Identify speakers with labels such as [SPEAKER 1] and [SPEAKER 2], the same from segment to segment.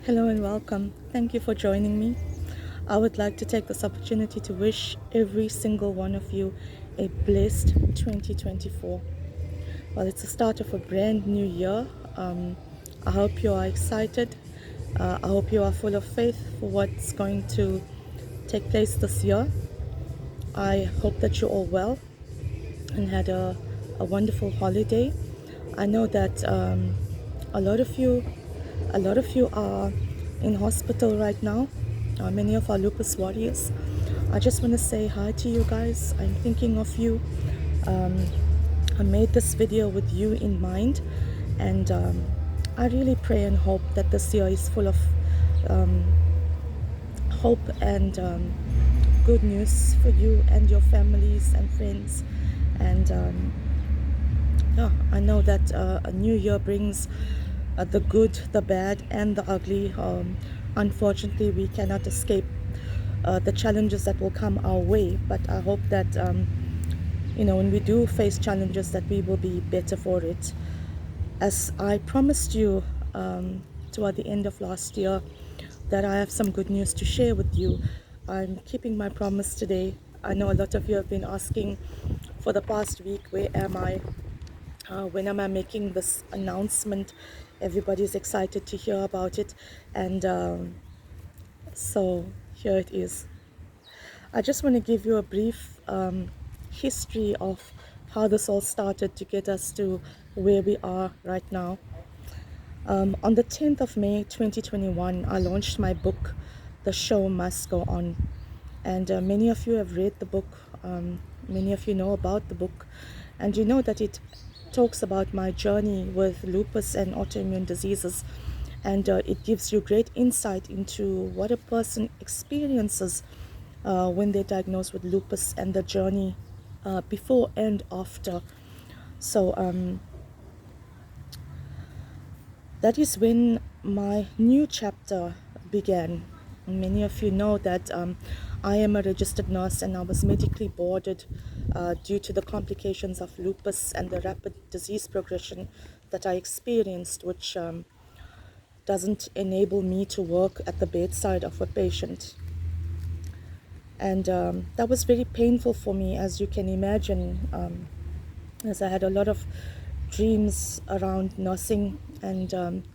[SPEAKER 1] Hello and welcome. Thank you for joining me. I would like to take this opportunity to wish every single one of you a blessed 2024. Well, it's the start of a brand new year. I hope you are excited. I hope you are full of faith for what's going to take place this year. I hope that you're all well and had a wonderful holiday. I know that a lot of you a lot of you are in hospital right now. Many of our lupus warriors. I just want to say hi to you guys. I'm thinking of you. I made this video with you in mind, and I really pray and hope that this year is full of um, hope and good news for you and your families and friends. And yeah, I know that a new year brings the good, the bad, and the ugly. Unfortunately, we cannot escape the challenges that will come our way. But I hope that when we do face challenges, that we will be better for it. As I promised you toward the end of last year, that I have some good news to share with you. I'm keeping my promise today. I know a lot of you have been asking for the past week, where am I? When am I making this announcement? Everybody's excited to hear about it, and so here it is. I just want to give you a brief history of how this all started to get us to where we are right now. On the 10th of May 2021, I launched my book, The Show Must Go On. And many of you have read the book, many of you know about the book, and you know that it talks about my journey with lupus and autoimmune diseases, and it gives you great insight into what a person experiences when they're diagnosed with lupus, and the journey before and after. So that is when my new chapter began. Many of you know that I am a registered nurse, and I was medically boarded due to the complications of lupus and the rapid disease progression that I experienced, which doesn't enable me to work at the bedside of a patient. And that was very painful for me, as you can imagine, as I had a lot of dreams around nursing, and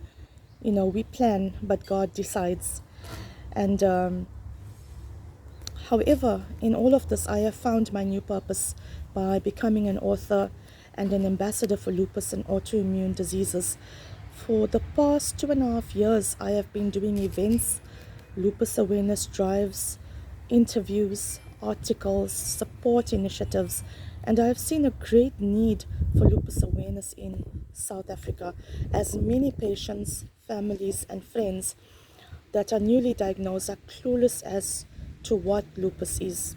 [SPEAKER 1] we plan, but God decides. And however, in all of this, I have found my new purpose by becoming an author and an ambassador for lupus and autoimmune diseases. For the past 2.5 years, I have been doing events, lupus awareness drives, interviews, articles, support initiatives, and I have seen a great need for lupus awareness in South Africa, as many patients, families, and friends that are newly diagnosed are clueless as to what lupus is.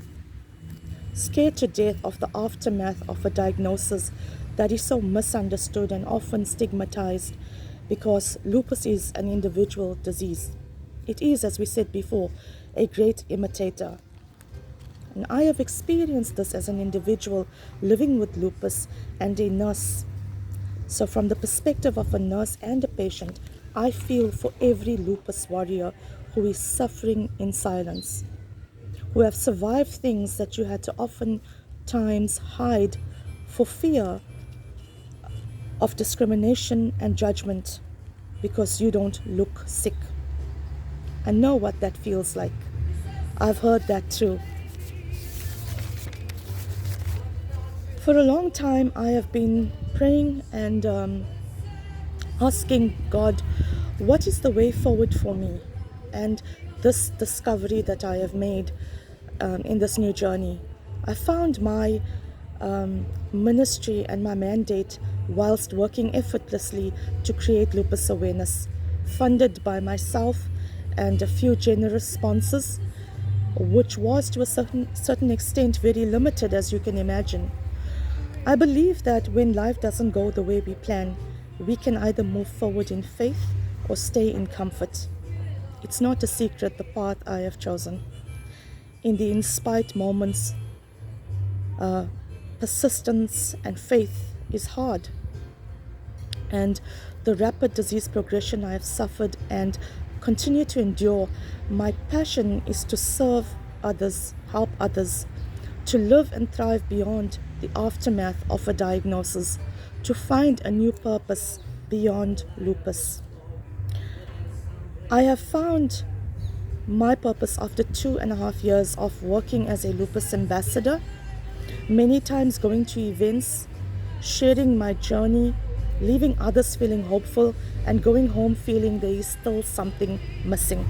[SPEAKER 1] Scared to death of the aftermath of a diagnosis that is so misunderstood and often stigmatized, because lupus is an individual disease. It is, as we said before, a great imitator. And I have experienced this as an individual living with lupus and a nurse. So from the perspective of a nurse and a patient, I feel for every lupus warrior who is suffering in silence, who have survived things that you had to oftentimes hide for fear of discrimination and judgment because you don't look sick. I know what that feels like. I've heard that too. For a long time, I have been praying and asking God, what is the way forward for me? And this discovery that I have made in this new journey, I found my ministry and my mandate whilst working effortlessly to create lupus awareness, funded by myself and a few generous sponsors, which was to a certain extent very limited, as you can imagine. I believe that when life doesn't go the way we plan, we can either move forward in faith or stay in comfort. It's not a secret the path I have chosen. In the in-spite moments, persistence and faith is hard. And the rapid disease progression I have suffered and continue to endure. My passion is to serve others, help others, to live and thrive beyond the aftermath of a diagnosis, to find a new purpose beyond lupus. I have found my purpose after 2.5 years of working as a lupus ambassador, many times going to events, sharing my journey, leaving others feeling hopeful, and going home feeling there is still something missing.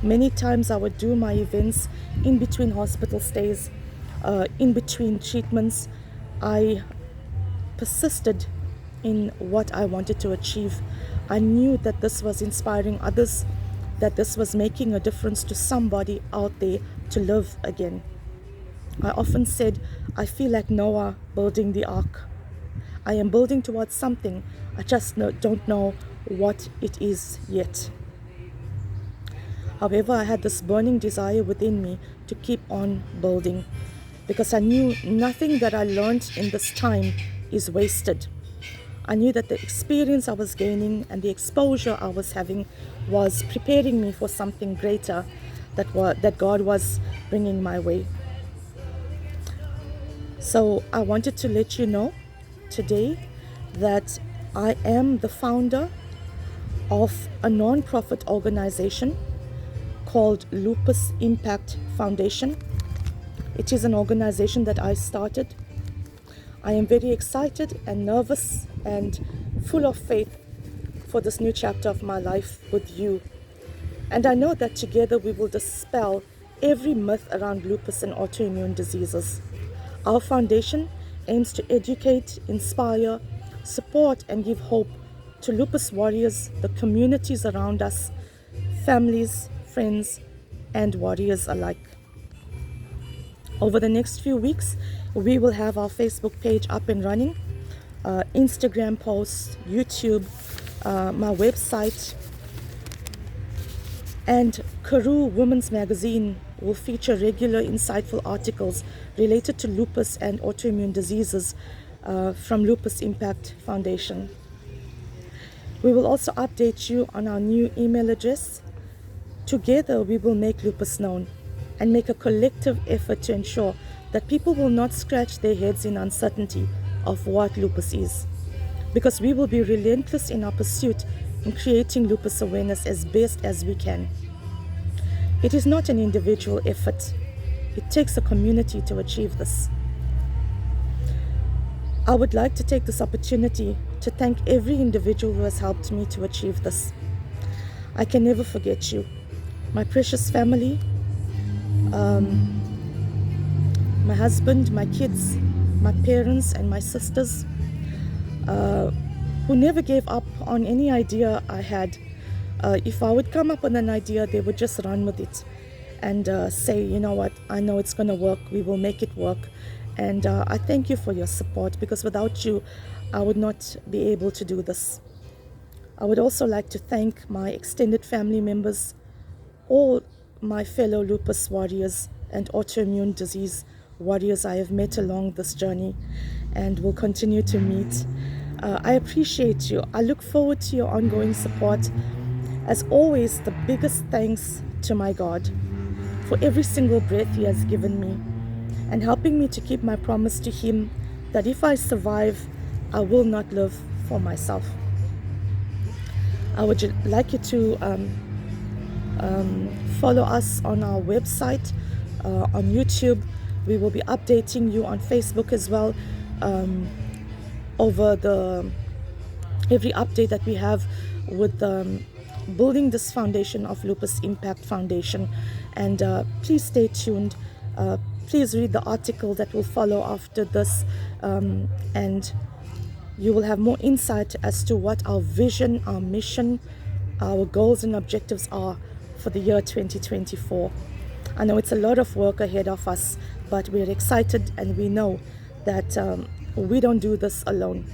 [SPEAKER 1] Many times I would do my events in between hospital stays, in between treatments. I persisted in what I wanted to achieve. I knew that this was inspiring others, that this was making a difference to somebody out there to live again. I often said, I feel like Noah building the ark. I am building towards something. I just don't know what it is yet. However, I had this burning desire within me to keep on building, because I knew nothing that I learned in this time is wasted. I knew that the experience I was gaining and the exposure I was having was preparing me for something greater that God was bringing my way. So I wanted to let you know today that I am the founder of a non-profit organization called Lupus Impact Foundation. It is an organization that I started. I am very excited and nervous and full of faith for this new chapter of my life with you. And I know that together we will dispel every myth around lupus and autoimmune diseases. Our foundation aims to educate, inspire, support, and give hope to lupus warriors, the communities around us, families, friends, and warriors alike. Over the next few weeks, we will have our Facebook page up and running, Instagram posts, YouTube, my website, and Karoo Women's Magazine will feature regular insightful articles related to lupus and autoimmune diseases from Lupus Impact Foundation. We will also update you on our new email address. Together we will make lupus known and make a collective effort to ensure that people will not scratch their heads in uncertainty of what lupus is, because we will be relentless in our pursuit in creating lupus awareness as best as we can. It is not an individual effort. It takes a community to achieve this. I would like to take this opportunity to thank every individual who has helped me to achieve this. I can never forget you, my precious family, my husband, my kids, my parents, and my sisters, who never gave up on any idea I had. If I would come up with an idea, they would just run with it and say, you know what, I know it's going to work, we will make it work. And I thank you for your support, because without you, I would not be able to do this. I would also like to thank my extended family members, all my fellow lupus warriors and autoimmune disease warriors I have met along this journey and will continue to meet. I appreciate you. I look forward to your ongoing support. As always, the biggest thanks to my God for every single breath He has given me and helping me to keep my promise to Him that if I survive, I will not live for myself. I would like you to follow us on our website, on YouTube. We will be updating you on Facebook as well over every update that we have with building this foundation of Lupus Impact Foundation. And please stay tuned. Please read the article that will follow after this, and you will have more insight as to what our vision, our mission, our goals and objectives are for the year 2024. I know it's a lot of work ahead of us, but we're excited and we know that we don't do this alone.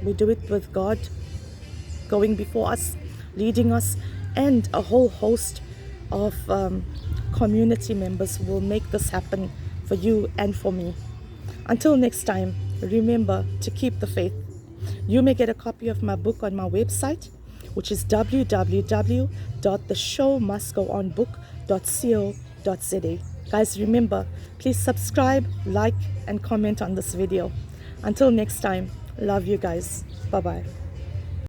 [SPEAKER 1] We do it with God going before us, leading us, and a whole host of community members who will make this happen for you and for me. Until next time, remember to keep the faith. You may get a copy of my book on my website, which is www.theshowmustgoonbook.co.za. Guys, remember, please subscribe, like, and comment on this video. Until next time, love you guys. Bye-bye.